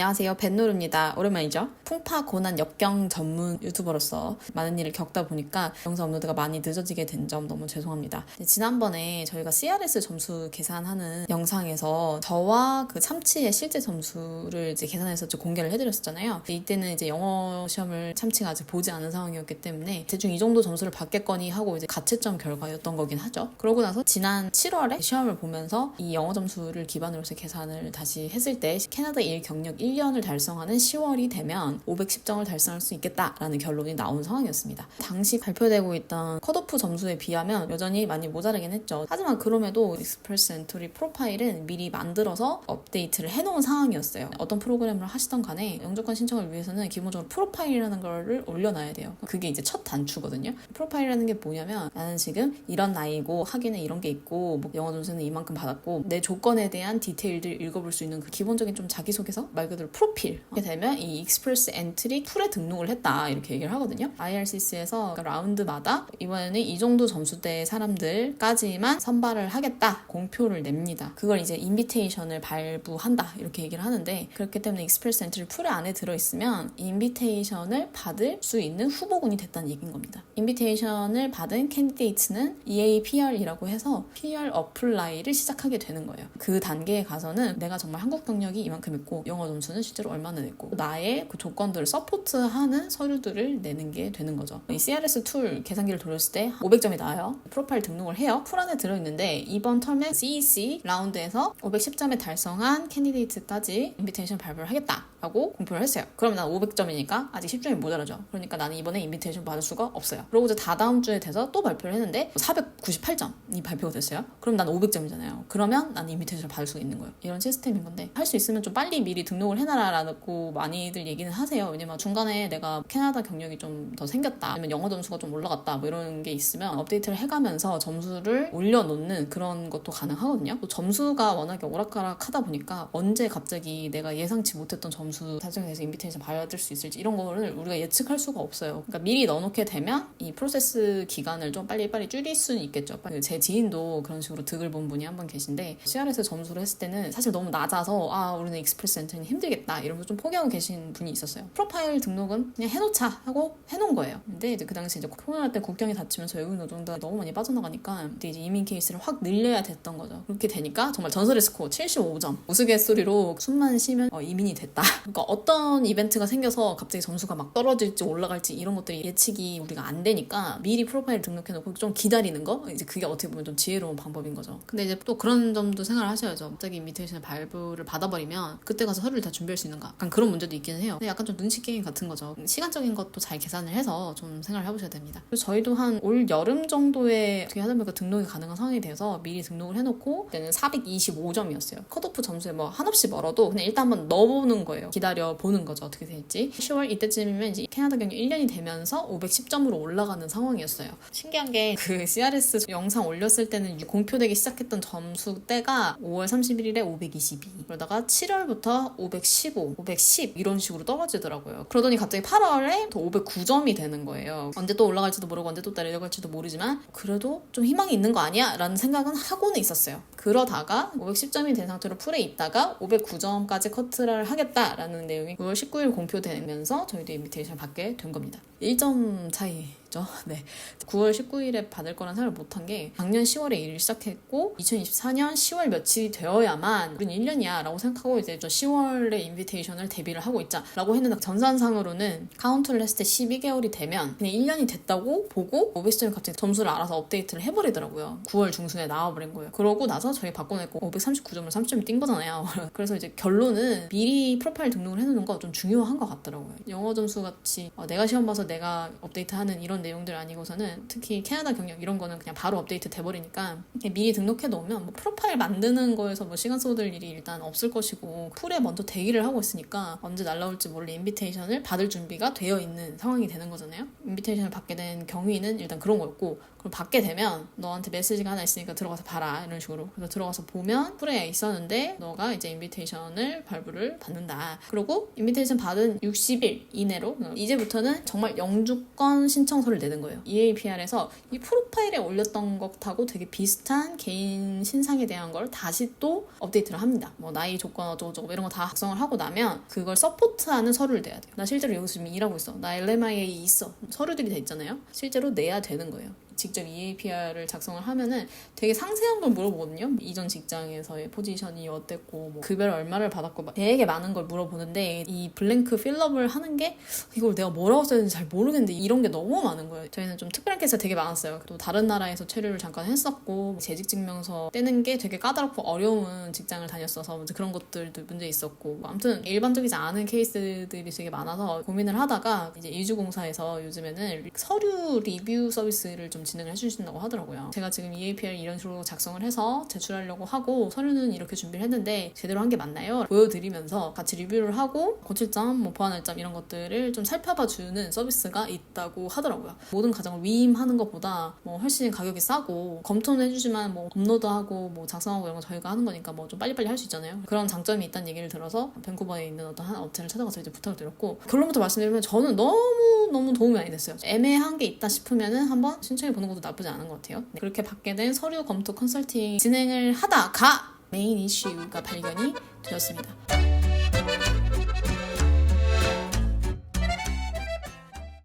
안녕하세요, 벤노루입니다. 오랜만이죠? 풍파 고난 역경 전문 유튜버로서 많은 일을 겪다 보니까 영상 업로드가 많이 늦어지게 된 점 너무 죄송합니다. 지난번에 저희가 CRS 점수 계산하는 영상에서 저와 그 참치의 실제 점수를 이제 계산해서 공개를 해드렸었잖아요. 이때는 이제 영어 시험을 참치가 아직 보지 않은 상황이었기 때문에 대충 이 정도 점수를 받겠거니 하고 이제 가채점 결과였던 거긴 하죠. 그러고 나서 지난 7월에 시험을 보면서 이 영어 점수를 기반으로 해서 계산을 다시 했을 때 캐나다 일 경력 1년을 달성하는 10월이 되면 510점을 달성할 수 있겠다라는 결론이 나온 상황이었습니다. 당시 발표되고 있던 컷오프 점수에 비하면 여전히 많이 모자라긴 했죠. 하지만 그럼에도 익스프레스 엔트리 프로파일은 미리 만들어서 업데이트를 해놓은 상황이었어요. 어떤 프로그램을 하시던 간에 영주권 신청을 위해서는 기본적으로 프로파일이라는 거를 올려놔야 돼요. 그게 이제 첫 단추거든요. 프로파일이라는 게 뭐냐면 나는 지금 이런 나이고 학위는 이런 게 있고 뭐 영어 점수는 이만큼 받았고 내 조건에 대한 디테일들 읽어볼 수 있는 그 기본적인 좀 자기소개서? 말 그대로 프로필. 이렇게 되면 이 익스프레스 엔트리 풀에 등록을 했다 이렇게 얘기를 하거든요. IRCC에서 라운드마다 이번에는 이 정도 점수대의 사람들까지만 선발을 하겠다 공표를 냅니다. 그걸 이제 인비테이션을 발부한다 이렇게 얘기를 하는데, 그렇기 때문에 익스프레스 엔트리 풀 안에 들어있으면 인비테이션을 받을 수 있는 후보군이 됐다는 얘기인 겁니다. 인비테이션을 받은 캔디데이트는 EAPR이라고 해서 PR 어플라이를 시작하게 되는 거예요. 그 단계에 가서는 내가 정말 한국 경력이 이만큼 있고 영어 점수는 실제로 얼마나 냈고 나의 그 조건들을 서포트하는 서류들을 내는 게 되는 거죠. 이 CRS 툴 계산기를 돌렸을 때 500점이 나와요. 프로파일 등록을 해요. 풀 안에 들어있는데 이번 텀에 CEC 라운드에서 510점에 달성한 캔디데이트까지 인비테이션 발표를 하겠다라고 공표를 했어요. 그러면 난 500점이니까 아직 10점이 모자라죠. 그러니까 나는 이번에 인비테이션 받을 수가 없어요. 그리고 이제 다다음 주에 돼서 또 발표를 했는데 498점이 발표가 됐어요. 그럼 난 500점이잖아요. 그러면 나는 인비테이션을 받을 수가 있는 거예요. 이런 시스템인 건데 할 수 있으면 좀 빨리 미리 등록을 해놔라라고 많이들 얘기는 하세요. 왜냐면 중간에 내가 캐나다 경력이 좀 더 생겼다, 아니면 영어 점수가 좀 올라갔다 뭐 이런 게 있으면 업데이트를 해가면서 점수를 올려놓는 그런 것도 가능하거든요. 또 점수가 워낙에 오락가락하다 보니까 언제 갑자기 내가 예상치 못했던 점수 달성해서 인비테이션 받을 수 있을지 이런 거를 우리가 예측할 수가 없어요. 그러니까 미리 넣어놓게 되면 이 프로세스 기간을 좀 빨리빨리 줄일 수는 있겠죠. 제 지인도 그런 식으로 득을 본 분이 한 분 계신데 CRS 점수를 했을 때는 사실 너무 낮아서 우리는 익스프레스 엔트리는 힘들겠다 이러면서 좀 포기하고 계신 분이 있었어요. 프로파일 등록은 그냥 해놓자 하고 해놓은 거예요. 근데 이제 그 당시 이제 코로나 때 국경이 닫히면서 외국 노동자가 너무 많이 빠져나가니까 그때 이제 이민 케이스를 확 늘려야 됐던 거죠. 그렇게 되니까 정말 전설의 스코어 75점, 우스갯소리로 숨만 쉬면 이민이 됐다. 그러니까 어떤 이벤트가 생겨서 갑자기 점수가 막 떨어질지 올라갈지 이런 것들이 예측이 우리가 안 되니까 미리 프로파일 등록해놓고 좀 기다리는 거, 이제 그게 어떻게 보면 좀 지혜로운 방법인 거죠. 근데 이제 또 그런 점도 생각을 하셔야죠. 갑자기 인비테이션 발부를 받아버리면 그때 가서 서류를 다 준비할 수 있는가, 약간 그런 문제도 있기는 해요. 근데 약간 좀 눈치 게임 같은 거죠. 시간적인 것도 잘 계산을 해서 좀 생각을 해보셔야 됩니다. 그래서 저희도 한 올 여름 정도에 어떻게 하다 보니까 등록이 가능한 상황이 돼서 미리 등록을 해놓고 그때는 425점이었어요. 컷오프 점수에 뭐 한없이 멀어도 그냥 일단 한번 넣어보는 거예요. 기다려보는 거죠. 어떻게 될지. 10월 이때쯤이면 이제 캐나다 경력 1년이 되면서 510점으로 올라가는 상황이었어요. 신기한 게 그 CRS 영상 올렸을 때는 공표되기 시작했던 점수대가 5월 31일에 522, 그러다가 7월부터 515, 510 이런 식으로 떨어지더라고요. 그러더니 갑자기 8월에 또 509점이 되는 거예요. 언제 또 올라갈지도 모르고 언제 또 내려갈지도 모르지만 그래도 좀 희망이 있는 거 아니야? 라는 생각은 하고는 있었어요. 그러다가 510점이 된 상태로 풀에 있다가 509점까지 커트를 하겠다라는 내용이 9월 19일 공표되면서 저희도 인비테이션을 받게 된 겁니다. 1점 차이. 네. 9월 19일에 받을 거란 생각을 못한 게 작년 10월에 일을 시작했고 2024년 10월 며칠이 되어야만 우린 1년이야 라고 생각하고 이제 저 10월에 인비테이션을 대비를 하고 있자 라고 했는데 전산상으로는 카운트를 했을 때 12개월이 되면 그냥 1년이 됐다고 보고 510점이 갑자기 점수를 알아서 업데이트를 해버리더라고요. 9월 중순에 나와버린 거예요. 그러고 나서 저희 바꿔냈고 539점을 30점이 뛴 거잖아요. 그래서 이제 결론은 미리 프로파일 등록을 해놓는 거 좀 중요한 것 같더라고요. 영어 점수 같이 내가 시험 봐서 내가 업데이트하는 이런 내용들 아니고서는 특히 캐나다 경력 이런 거는 그냥 바로 업데이트 돼버리니까 미리 등록해 놓으면 뭐 프로파일 만드는 거에서 뭐 시간 쏟을 일이 일단 없을 것이고 풀에 먼저 대기를 하고 있으니까 언제 날라올지 모를 인비테이션을 받을 준비가 되어 있는 상황이 되는 거잖아요. 인비테이션을 받게 된 경위는 일단 그런 거였고, 그럼 받게 되면 너한테 메시지가 하나 있으니까 들어가서 봐라 이런 식으로. 그래서 들어가서 보면 풀에 있었는데 너가 이제 인비테이션을 발부를 받는다. 그리고 인비테이션 받은 60일 이내로 이제부터는 정말 영주권 신청서를 내는 거예요. EAPR에서 이 프로파일에 올렸던 것하고 되게 비슷한 개인 신상에 대한 걸 다시 또 업데이트를 합니다. 뭐 나이 조건 어쩌고저쩌고 이런 거 다 작성을 하고 나면 그걸 서포트하는 서류를 내야 돼요. 나 실제로 여기서 지금 일하고 있어. 나 LMIA 있어. 서류들이 다 있잖아요. 실제로 내야 되는 거예요. 직접 EAPR을 작성을 하면은 되게 상세한 걸 물어보거든요. 이전 직장에서의 포지션이 어땠고 뭐 급여를 얼마를 받았고 막 되게 많은 걸 물어보는데 이 블랭크 필업을 하는 게 이걸 내가 뭐라고 써야 되는지 잘 모르겠는데 이런 게 너무 많은 거예요. 저희는 좀 특별한 케이스가 되게 많았어요. 또 다른 나라에서 체류를 잠깐 했었고 재직증명서 떼는 게 되게 까다롭고 어려운 직장을 다녔어서 그런 것들도 문제 있었고 뭐 아무튼 일반적이지 않은 케이스들이 되게 많아서 고민을 하다가 이제 이주공사에서 요즘에는 서류 리뷰 서비스를 좀 진행을 해주신다고 하더라고요. 제가 지금 EAPR 이런 식으로 작성을 해서 제출하려고 하고 서류는 이렇게 준비를 했는데 제대로 한 게 맞나요? 보여드리면서 같이 리뷰를 하고 고칠 점, 뭐 보완할 점 이런 것들을 좀 살펴봐주는 서비스가 있다고 하더라고요. 모든 가정을 위임하는 것보다 뭐 훨씬 가격이 싸고 검토는 해주지만 뭐 업로드하고 뭐 작성하고 이런 거 저희가 하는 거니까 뭐 좀 빨리빨리 할 수 있잖아요. 그런 장점이 있다는 얘기를 들어서 밴쿠버에 있는 어떤 한 업체를 찾아가서 이제 부탁을 드렸고 결론부터 말씀드리면 저는 너무 도움이 많이 됐어요. 애매한 게 있다 싶으면은 한번 신청해 보는 것도 나쁘지 않은 것 같아요. 네. 그렇게 받게 된 서류 검토 컨설팅 진행을 하다가 메인 이슈가 발견이 되었습니다.